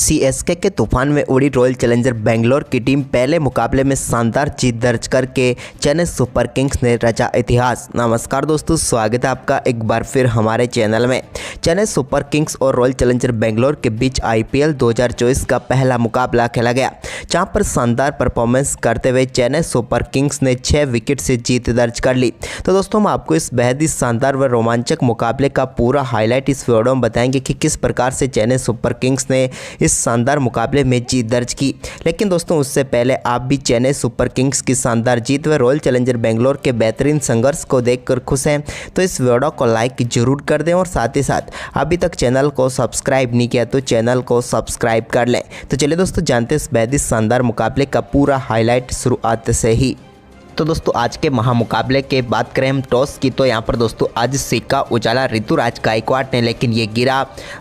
CSK के तूफान में उड़ी रॉयल चैलेंजर बेंगलोर की टीम पहले मुकाबले में शानदार जीत दर्ज करके चेन्नई सुपर किंग्स ने रचा इतिहास। नमस्कार दोस्तों, स्वागत है आपका एक बार फिर हमारे चैनल में। चेन्नई सुपर किंग्स और रॉयल चैलेंजर बेंगलोर के बीच आईपीएल 2024 का पहला मुकाबला खेला गया, जहां पर शानदार परफॉर्मेंस करते हुए चेन्नई सुपर किंग्स ने 6 विकेट से जीत दर्ज कर ली। तो दोस्तों, हम आपको इस बेहद ही शानदार व रोमांचक मुकाबले का पूरा हाईलाइट इस वीडियो में बताएंगे कि किस प्रकार से चेन्नई सुपर किंग्स ने इस शानदार मुकाबले में जीत दर्ज की। लेकिन दोस्तों, उससे पहले आप भी चेन्नई सुपर किंग्स की शानदार जीत व रॉयल चैलेंजर बेंगलोर के बेहतरीन संघर्ष को देखकर खुश हैं तो इस वीडियो को लाइक जरूर कर दें और साथ ही साथ अभी तक चैनल को सब्सक्राइब नहीं किया तो चैनल को सब्सक्राइब कर लें। तो चलिए दोस्तों, जानते हैं इस बेहद ही शानदार मुकाबले का पूरा हाईलाइट शुरुआत से ही। तो दोस्तों, आज के महामुकाबले के बात करें हम टॉस की, तो यहाँ पर दोस्तों आज सिक्का उछाला ऋतुराज गायकवाड़ ने, लेकिन ये गिरा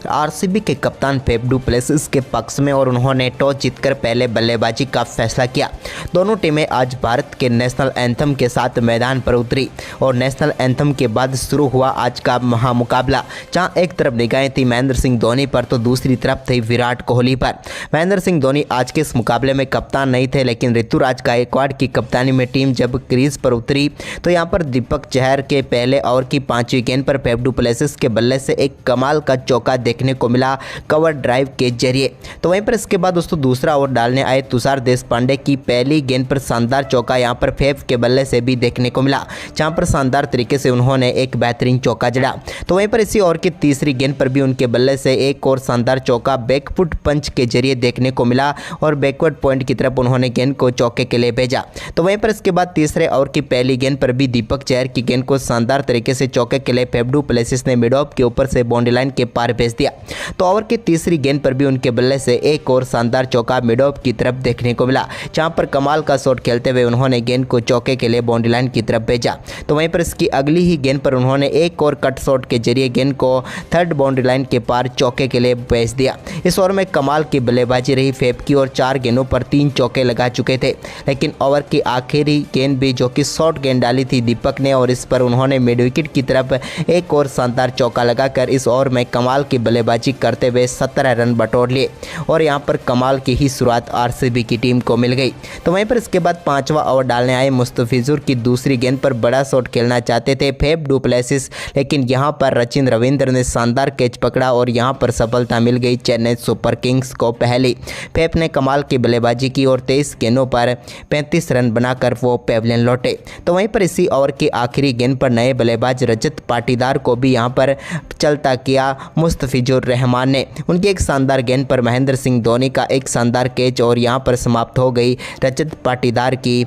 आरसीबी के कप्तान फेफ डू प्लेसिस के पक्ष में और उन्होंने टॉस जीतकर पहले बल्लेबाजी का फैसला किया। दोनों टीमें आज भारत के नेशनल एंथम के साथ मैदान पर उतरी और नेशनल एंथम के बाद शुरू हुआ आज का महामुकाबला, जहाँ एक तरफ निगाहें थी महेंद्र सिंह धोनी पर तो दूसरी तरफ थी विराट कोहली पर। महेंद्र सिंह धोनी आज के इस मुकाबले में कप्तान नहीं थे, लेकिन ऋतुराज गायकवाड़ की कप्तानी में टीम जब क्रीज पर उतरी तो यहां पर दीपक चहर के पहले ओवर की 5वीं गेंद पर फेफ डू प्लेसिस के बल्ले से एक कमाल का चौका देखने को मिला कवर ड्राइव के जरिए। तो वहीं पर इसके बाद दोस्तों दूसरा ओवर डालने आए तुषार देशपांडे की पहली गेंद पर शानदार चौका यहां पर फेफ के बल्ले से भी देखने को मिला, जहां पर शानदार तरीके से उन्होंने एक बेहतरीन चौका जड़ा। तो वहीं पर इसी ओवर की तीसरी गेंद पर भी उनके बल्ले से एक और शानदार चौका बैकफुट पंच के जरिए देखने को मिला और बैकवर्ड पॉइंट की तरफ उन्होंने गेंद को चौके के लिए भेजा। तो वहीं पर इसके बाद तीसरे ओवर की पहली गेंद पर भी दीपक चहर की गेंद को शानदार तरीके से चौके के लिए फेफ डू प्लेसिस ने मिड ऑफ के ऊपर से बाउंड्री लाइन के पार भेज दिया। तो ओवर की तीसरी गेंद पर भी उनके बल्ले से एक और शानदार चौका मिड ऑफ की तरफ देखने को मिला, जहां पर कमाल का शॉट खेलते हुए उन्होंने गेंद को चौके के लिए बाउंड्री लाइन की तरफ भेजा। तो वहीं पर इसकी अगली ही गेंद पर उन्होंने एक और कट शॉट के जरिए गेंद को थर्ड बाउंड्री लाइन के पार चौके के लिए भेज दिया। इस ओवर में कमाल की बल्लेबाजी रही फेफ की और 4 गेंदों पर 3 चौके लगा चुके थे, लेकिन ओवर की आखिरी गेंद भी जो कि शॉर्ट गेंद डाली थी दीपक ने और इस पर उन्होंने मिड विकेट की तरफ एक और शानदार चौका लगाकर इस ओवर में कमाल की बल्लेबाजी करते हुए 17 रन बटोर लिए और यहां पर कमाल की ही शुरुआत आरसीबी की टीम को मिल गई। तो वहीं पर इसके बाद 5वां ओवर डालने आए मुस्तफिजुर की दूसरी गेंद पर बड़ा शॉट खेलना चाहते थे फेफ डू प्लेसिस, लेकिन यहां पर सचिन रविंद्र ने शानदार कैच पकड़ा और यहां पर सफलता मिल गई चेन्नई सुपर किंग्स को। पहली फेफ ने कमाल की बल्लेबाजी की और 23 गेंदों पर 35 रन बनाकर वो पेविलियन लौटे। तो वहीं पर इसी ओवर की आखिरी गेंद पर नए बल्लेबाज रजत पाटीदार को भी यहां पर चलता किया मुस्तफिजुर रहमान ने। उनकी एक शानदार गेंद पर महेंद्र सिंह धोनी का एक शानदार कैच और यहां पर समाप्त हो गई रजत पाटीदार की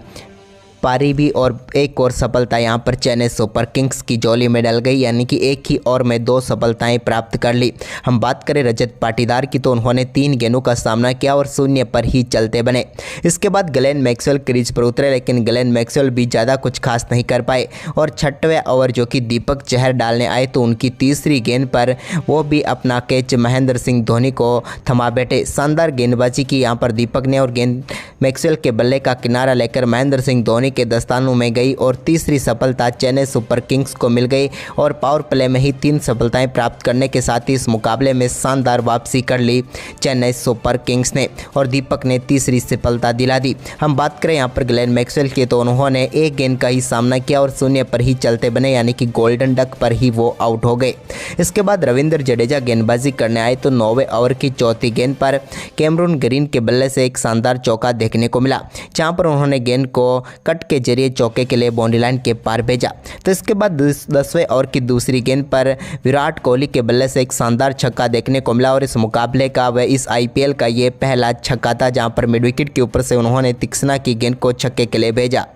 पारी भी और एक और सफलता यहां पर चेन्नई सुपर किंग्स की झोली में डल गई, यानी कि एक ही ओवर में 2 सफलताएं प्राप्त कर ली। हम बात करें रजत पाटीदार की तो उन्होंने 3 गेंदों का सामना किया और 0 पर ही चलते बने। इसके बाद ग्लेन मैक्सवेल क्रीज पर उतरे, लेकिन ग्लेन मैक्सवेल भी ज़्यादा कुछ खास नहीं कर पाए और 6वें ओवर जो कि दीपक चहर डालने आए तो उनकी तीसरी गेंद पर वो भी अपना कैच महेंद्र सिंह धोनी को थमा बैठे। शानदार गेंदबाजी की यहाँ पर दीपक ने और गेंद मैक्सवेल के बल्ले का किनारा लेकर महेंद्र सिंह धोनी के दस्तानों में गई और तीसरी सफलता चेन्नई सुपर किंग्स को मिल गई और पावर प्ले में ही 3 सफलताएं प्राप्त करने के साथ ही इस मुकाबले में शानदार वापसी कर ली चेन्नई सुपर किंग्स ने और दीपक ने तीसरी सफलता दिला दी। हम बात करें यहाँ पर ग्लेन मैक्सवेल की तो उन्होंने एक गेंद का ही सामना किया और 0 पर ही चलते बने, यानी कि गोल्डन डक पर ही वो आउट हो गए। इसके बाद रविंद्र जडेजा गेंदबाजी करने आए तो 9वें ओवर की चौथी गेंद पर कैमरून ग्रीन के बल्ले से एक शानदार चौका देखने को मिला, जहाँ पर उन्होंने गेंद को कट के जरिए चौके के लिए बाउंड्री लाइन के पार भेजा। तो इसके बाद 10वें ओवर की दूसरी गेंद पर विराट कोहली के बल्ले से एक शानदार छक्का देखने को मिला और इस मुकाबले का व इस आईपीएल का ये पहला छक्का था, जहां पर मिड विकेट के ऊपर से उन्होंने तीक्ष्णा की गेंद को छक्के के लिए भेजा।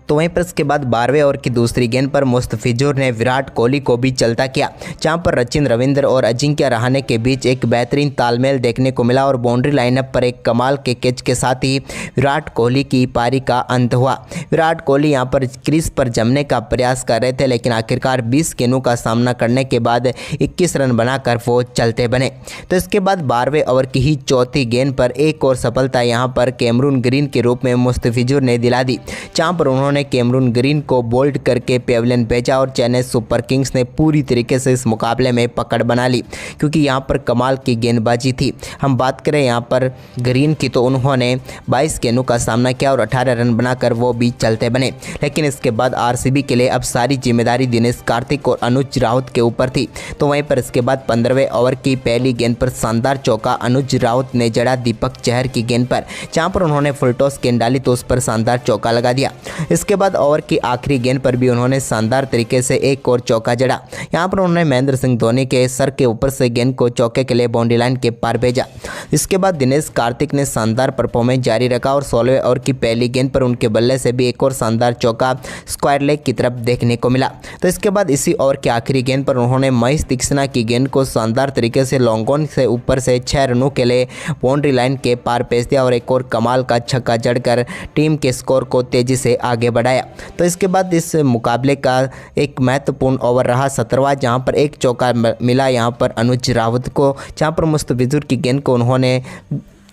तो वहीं पर इसके बाद 12वें ओवर की दूसरी गेंद पर मुस्तफिजुर ने विराट कोहली को भी चलता किया, जहां पर सचिन रविंद्र और अजिंक्य रहाणे के बीच एक बेहतरीन तालमेल देखने को मिला और बाउंड्री लाइनअप पर एक कमाल के कैच के साथ ही विराट कोहली की पारी का अंत हुआ। विराट कोहली यहां पर क्रीज पर जमने का प्रयास कर रहे थे, लेकिन आखिरकार 20 गेंदों का सामना करने के बाद 21 रन बनाकर वो चलते बने। तो इसके बाद 12वें ओवर की ही चौथी गेंद पर एक और सफलता यहां पर कैमरून ग्रीन के रूप में मुस्तफिजुर ने दिला दी, जहां पर उन्होंने उन्होंने कैमरून ग्रीन को बोल्ड करके पेविलियन भेजा और चेन्नई सुपर किंग्स ने पूरी तरीके से इस मुकाबले में पकड़ बना ली, क्योंकि यहाँ पर कमाल की गेंदबाजी थी। हम बात करें यहाँ पर ग्रीन की तो उन्होंने 22 गेंदों का सामना किया और 18 रन बनाकर वो भी चलते बने। लेकिन इसके बाद आरसीबी के लिए अब सारी जिम्मेदारी दिनेश कार्तिक और अनुज राउत के ऊपर थी। तो वहीं पर इसके बाद 15वें ओवर की पहली गेंद पर शानदार चौका अनुज राउत ने जड़ा दीपक चहर की गेंद पर, जहां पर उन्होंने फुल टॉस गेंद डाली तो उस पर शानदार चौका लगा दिया। इसके बाद ओवर की आखिरी गेंद पर भी उन्होंने शानदार तरीके से एक और चौका जड़ा। यहां पर उन्होंने महेंद्र सिंह धोनी के सर के ऊपर से गेंद को चौके के लिए बाउंड्री लाइन के पार भेजा। इसके बाद दिनेश कार्तिक ने शानदार परफॉर्मेंस जारी रखा और 16वें ओवर की पहली गेंद पर उनके बल्ले से भी एक और शानदार चौका स्क्वायर लेग की तरफ देखने को मिला। तो इसके बाद इसी ओवर की आखिरी गेंद पर उन्होंने महेश तीक्ष्णा की गेंद को शानदार तरीके से लॉन्ग ऑन से ऊपर से 6 रनों के लिए बाउंड्री लाइन के पार भेज दिया और एक और कमाल का छक्का जड़कर टीम के स्कोर को तेजी से आगे बढ़ाया। तो इसके बाद इस मुकाबले का एक महत्वपूर्ण ओवर रहा 17वां, जहां पर एक चौका मिला यहां पर अनुज राउत को, जहां पर मुस्तफिजुर की गेंद को उन्होंने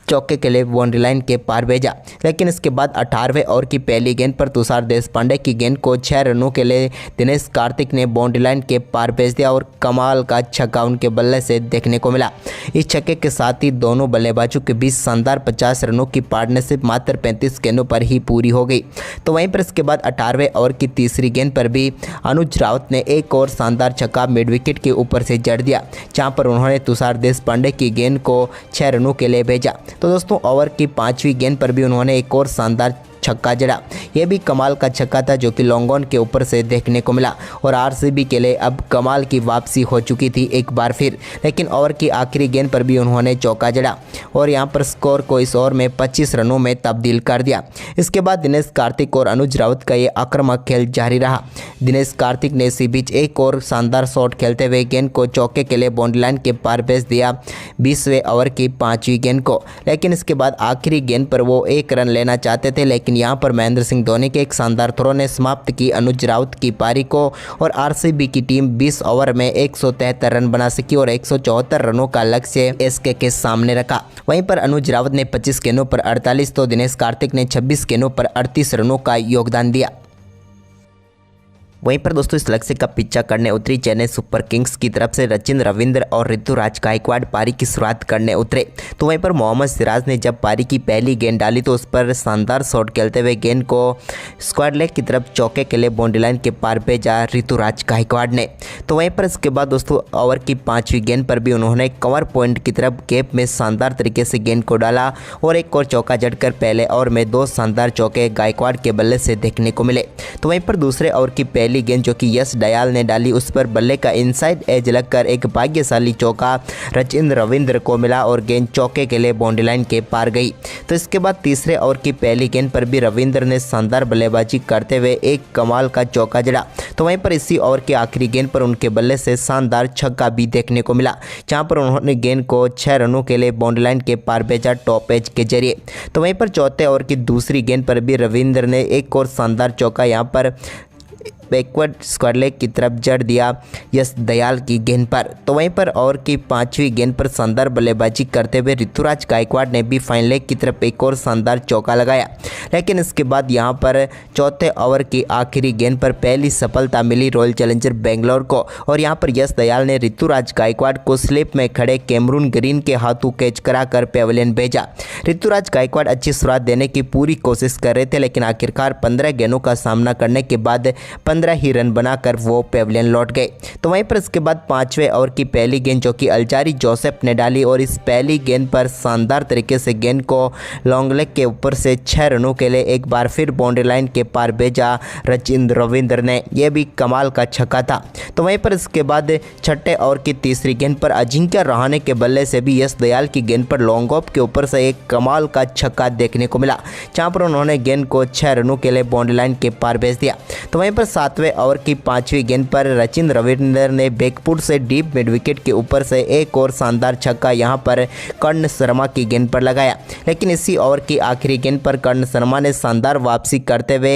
चौके के लिए बाउंड्री लाइन के पार भेजा। लेकिन इसके बाद 18वें ओवर की पहली गेंद पर तुषार देशपांडे की गेंद को 6 रनों के लिए दिनेश कार्तिक ने बाउंड्री लाइन के पार भेज दिया और कमाल का छक्का उनके बल्ले से देखने को मिला। इस छक्के के साथ ही दोनों बल्लेबाजों के बीच शानदार 50 रनों की पार्टनरशिप मात्र 35 गेंदों पर ही पूरी हो गई। तो वहीं पर इसके बाद 18वें ओवर की तीसरी गेंद पर भी अनुज राउत ने एक और शानदार छक्का मिड विकेट के ऊपर से जड़ दिया, जहाँ पर उन्होंने तुषार देशपांडे की गेंद को 6 रनों के लिए भेजा। तो दोस्तों ओवर की 5वीं गेंद पर भी उन्होंने एक और शानदार छक्का जड़ा। यह भी कमाल का छक्का था जो कि लॉन्ग ऑन के ऊपर से देखने को मिला और आरसीबी के लिए अब कमाल की वापसी हो चुकी थी एक बार फिर। लेकिन ओवर की आखिरी गेंद पर भी उन्होंने चौका जड़ा और यहां पर स्कोर को इस ओवर में 25 रनों में तब्दील कर दिया। इसके बाद दिनेश कार्तिक और अनुज राउत का ये आक्रामक खेल जारी रहा। दिनेश कार्तिक ने इसी बीच एक और शानदार शॉट खेलते हुए गेंद को चौके के लिए बाउंड्री लाइन के पार भेज दिया 20वें ओवर की 5वीं गेंद को। लेकिन इसके बाद आखिरी गेंद पर वो 1 रन लेना चाहते थे, लेकिन यहां पर महेंद्र सिंह धोनी के एक शानदार थ्रो ने समाप्त की अनुज राउत की पारी को और आरसीबी की टीम 20 ओवर में 173 रन बना सकी और 174 रनों का लक्ष्य एसके के सामने रखा। वहीं पर अनुज राउत ने 25 गेंदों पर 48 तो दिनेश कार्तिक ने 26 गेंदों पर 38 रनों का योगदान दिया। वहीं पर दोस्तों इस लक्ष्य का पीछा करने उतरी चेन्नई सुपर किंग्स की तरफ से सचिन रविंद्र और ऋतुराज गायकवाड़ पारी की शुरुआत करने उतरे। तो वहीं पर मोहम्मद सिराज ने जब पारी की पहली गेंद डाली तो उस पर शानदार शॉट खेलते हुए गेंद को स्क्वायर लेग की तरफ चौके के लिए बाउंड्री लाइन के पार भेजा ऋतुराज गायकवाड़ ने। तो वहीं पर इसके बाद दोस्तों ओवर की 5वीं गेंद पर भी उन्होंने कवर पॉइंट की तरफ गैप में शानदार तरीके से गेंद को डाला और एक और चौका जड़कर पहले ओवर में 2 शानदार चौके गायकवाड़ के बल्ले से देखने को मिले। तो वहीं पर दूसरे ओवर की पहली गेंद जो कि यश दयाल ने डाली उस पर बल्ले का इनसाइड एज लगकर एक भाग्यशाली चौका सचिन रविंद्र को मिला और गेंद चौके के लिए बाउंड्री लाइन के पार गई। तो इसके बाद तीसरे ओवर की पहली गेंद पर भी रविंद्र ने शानदार बल्लेबाजी करते हुए एक कमाल का चौका जड़ा। तो वहीं पर इसी ओवर की आखिरी गेंद पर उनके बल्ले से शानदार छक्का भी देखने को मिला, जहां पर उन्होंने गेंद को 6 रनों के लिए बाउंड्री लाइन के पार भेजा टॉप एज के जरिए। तो वहीं पर चौथे ओवर की दूसरी गेंद पर भी रविंद्र ने एक और शानदार चौका यहां पर बैकवर्ड स्क्वायर लेग की तरफ जड़ दिया यश दयाल की गेंद पर। तो वहीं पर ओवर की 5वीं गेंद पर शानदार बल्लेबाजी करते हुए ऋतुराज गायकवाड़ ने भी फाइन लेग की तरफ एक और शानदार चौका लगाया। लेकिन इसके बाद यहां पर चौथे ओवर की आखिरी गेंद पर पहली सफलता मिली रॉयल चैलेंजर बेंगलोर को और यहां पर यश दयाल ने ऋतुराज गायकवाड़ को स्लिप में खड़े कैमरून ग्रीन के हाथों कैच कराकर पेविलियन भेजा। ऋतुराज गायकवाड़ अच्छी शुरुआत देने की पूरी कोशिश कर रहे थे, लेकिन आखिरकार 15 गेंदों का सामना करने के बाद 15 ही रन बनाकर वो पेविलियन लौट गए। तो वहीं पर इसके बाद 5वें ओवर की पहली गेंद जो कि अल्जारी जोसेफ ने डाली और इस पहली गेंद पर शानदार तरीके से गेंद को लॉन्ग लेग के ऊपर से 6 रनों के लिए एक बार फिर बाउंड्री लाइन के पार भेजा सचिन रविंद्र ने। यह भी कमाल का छक्का था। तो वहीं पर इसके बाद छठे ओवर की तीसरी गेंद पर अजिंक्य रहाणे के बल्ले से भी यश दयाल की गेंद पर लॉन्ग ऑफ के ऊपर से एक कमाल का छक्का देखने को मिला, जहां पर उन्होंने गेंद को 6 रनों के लिए बाउंड्री लाइन के पार भेज दिया। तो वहीं पर 7वें ओवर की 5वीं गेंद पर रचिन रविंद्र ने बैकफुट से डीप मिड विकेट के ऊपर से एक और शानदार छक्का यहां पर कर्ण शर्मा की गेंद पर लगाया। लेकिन इसी ओवर की आखिरी गेंद पर कर्ण शर्मा ने शानदार वापसी करते हुए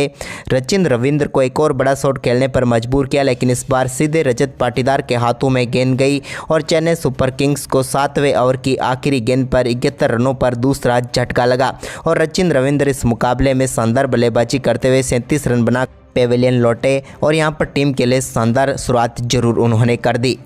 रचिन रविंद्र को एक और बड़ा शॉट खेलने पर मजबूर किया, लेकिन इस बार सीधे रजत पाटीदार के हाथों में गेंद गई और चेन्नई सुपर किंग्स को 7वें ओवर की आखिरी गेंद पर 71 रनों पर दूसरा झटका लगा और रचिन रविंद्र इस मुकाबले में शानदार बल्लेबाजी करते हुए 37 रन बना पेविलियन लौटे और यहां पर टीम के लिए शानदार शुरुआत जरूर उन्होंने कर दी।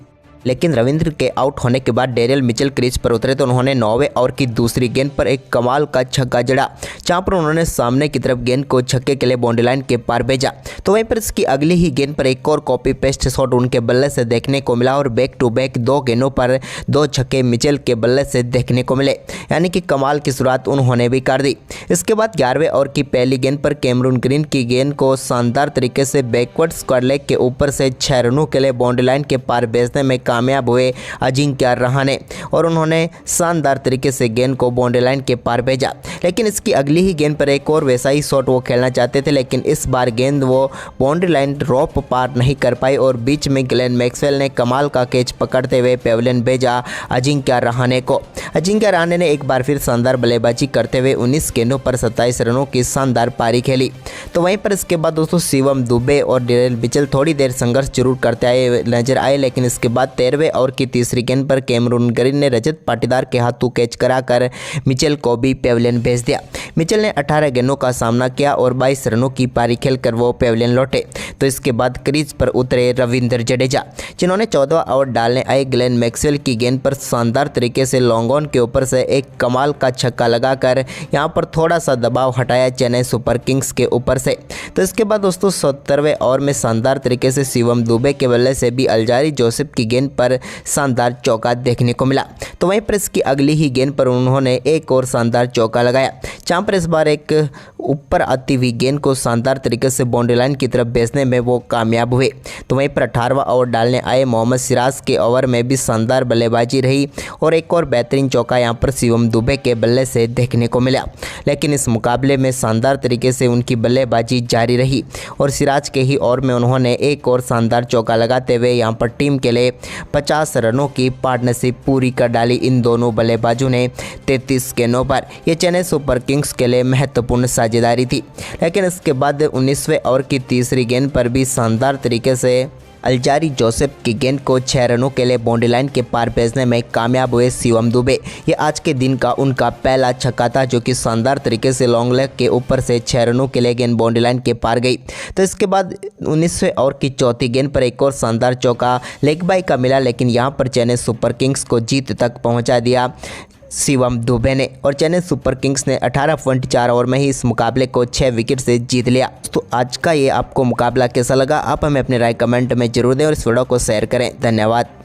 लेकिन रविंद्र के आउट होने के बाद डेरियल मिचेल क्रीज पर उतरे तो उन्होंने 9वें ओवर की दूसरी गेंद पर एक कमाल का छक्का जड़ा, जहां पर उन्होंने सामने की तरफ गेंद को छक्के के लिए बाउंड्री लाइन के पार भेजा। तो वहीं पर इसकी अगली ही गेंद पर एक और कॉपी पेस्ट शॉट उनके बल्ले से देखने को मिला और बैक टू बैक 2 गेंदों पर 2 छक्के मिचेल के बल्ले से देखने को मिले, यानी कि कमाल की शुरुआत उन्होंने भी कर दी। इसके बाद 11वें ओवर की पहली गेंद पर कैमरून ग्रीन की गेंद को शानदार तरीके से बैकवर्ड स्क्वायर लेग के ऊपर से 6 रनों के लिए बाउंड्री लाइन के पार भेजने में कामयाब हुए अजिंक्य रहाणे और उन्होंने शानदार तरीके से गेंद को बाउंड्री लाइन के पार भेजा। लेकिन इसकी अगली ही गेंद पर एक और वैसा ही शॉट वो खेलना चाहते थे, लेकिन इस बार गेंद वो बाउंड्री लाइन ड्रॉप पार नहीं कर पाई और बीच में ग्लेन मैक्सवेल ने कमाल का कैच पकड़ते हुए पेविलियन भेजा अजिंक्य रहाणे को। अजिंक्य रहाणे ने एक बार फिर शानदार बल्लेबाजी करते हुए 19 गेंदों पर 27 रनों की शानदार पारी खेली। तो वहीं पर इसके बाद दोस्तों शिवम दुबे और डेरियल मिचेल थोड़ी देर संघर्ष जरूर करते आए नजर आए, लेकिन इसके बाद 13वें ओवर की तीसरी गेंद पर कैमरून ग्रीन ने रजत पाटीदार के हाथों कैच कराकर मिचेल को भी पेविलियन भेज दिया। मिचेल ने 18 गेंदों का सामना किया और 22 रनों की पारी खेलकर वो पेविलियन लौटे। तो इसके बाद क्रीज पर उतरे रविंद्र जडेजा, जिन्होंने 14वां ओवर डालने आए ग्लेन मैक्सवेल की गेंद पर शानदार तरीके से लॉन्ग ऑन के ऊपर से एक कमाल का छक्का लगाकर यहां पर थोड़ा सा दबाव हटाया चेन्नई सुपर किंग्स के ऊपर से। तो इसके बाद दोस्तों 70वें ओवर में शानदार तरीके से शिवम दुबे के बल्ले से भी अल्जारी जोसेफ की गेंद पर शानदार चौका देखने को मिला। तो वहीं पर इसकी अगली ही गेंद पर उन्होंने एक और शानदार चौका लगाया, जहां पर इस बार एक ऊपर आती हुई गेंद को शानदार तरीके से बाउंड्री लाइन की तरफ भेजने में वो कामयाब हुए। तो वहीं पर 18वां ओवर डालने आए मोहम्मद सिराज के ओवर में भी शानदार बल्लेबाजी रही और एक और बेहतरीन चौका यहां पर शिवम दुबे के बल्ले से देखने को मिला। लेकिन इस मुकाबले में शानदार तरीके से उनकी बल्लेबाजी जारी रही और सिराज के ही ओवर में उन्होंने एक और शानदार चौका लगाते हुए यहां पर टीम के लिए 50 रनों की पार्टनरशिप पूरी कर डाली। इन दोनों बल्लेबाजों ने 33 गेंदों पर यह चेन्नई सुपर किंग्स के लिए महत्वपूर्ण साझेदारी थी। लेकिन इसके बाद 19वें ओवर की तीसरी गेंद पर भी शानदार तरीके से अल्जारी जोसेफ की गेंद को 6 रनों के लिए बाउंड्री लाइन के पार भेजने में कामयाब हुए शिवम दुबे। ये आज के दिन का उनका पहला छक्का था, जो कि शानदार तरीके से लॉन्ग लेग के ऊपर से 6 रनों के लिए गेंद बाउंड्री लाइन के पार गई। तो इसके बाद 19वें ओवर की चौथी गेंद पर एक और शानदार चौका लेग बाई का मिला, लेकिन यहाँ पर चेन्नई सुपर किंग्स को जीत तक पहुँचा दिया शिवम दुबे ने और चेन्नई सुपर किंग्स ने 18.4 ओवर में ही इस मुकाबले को 6 विकेट से जीत लिया। तो आज का ये आपको मुकाबला कैसा लगा, आप हमें अपनी राय कमेंट में जरूर दें और इस वीडियो को शेयर करें। धन्यवाद।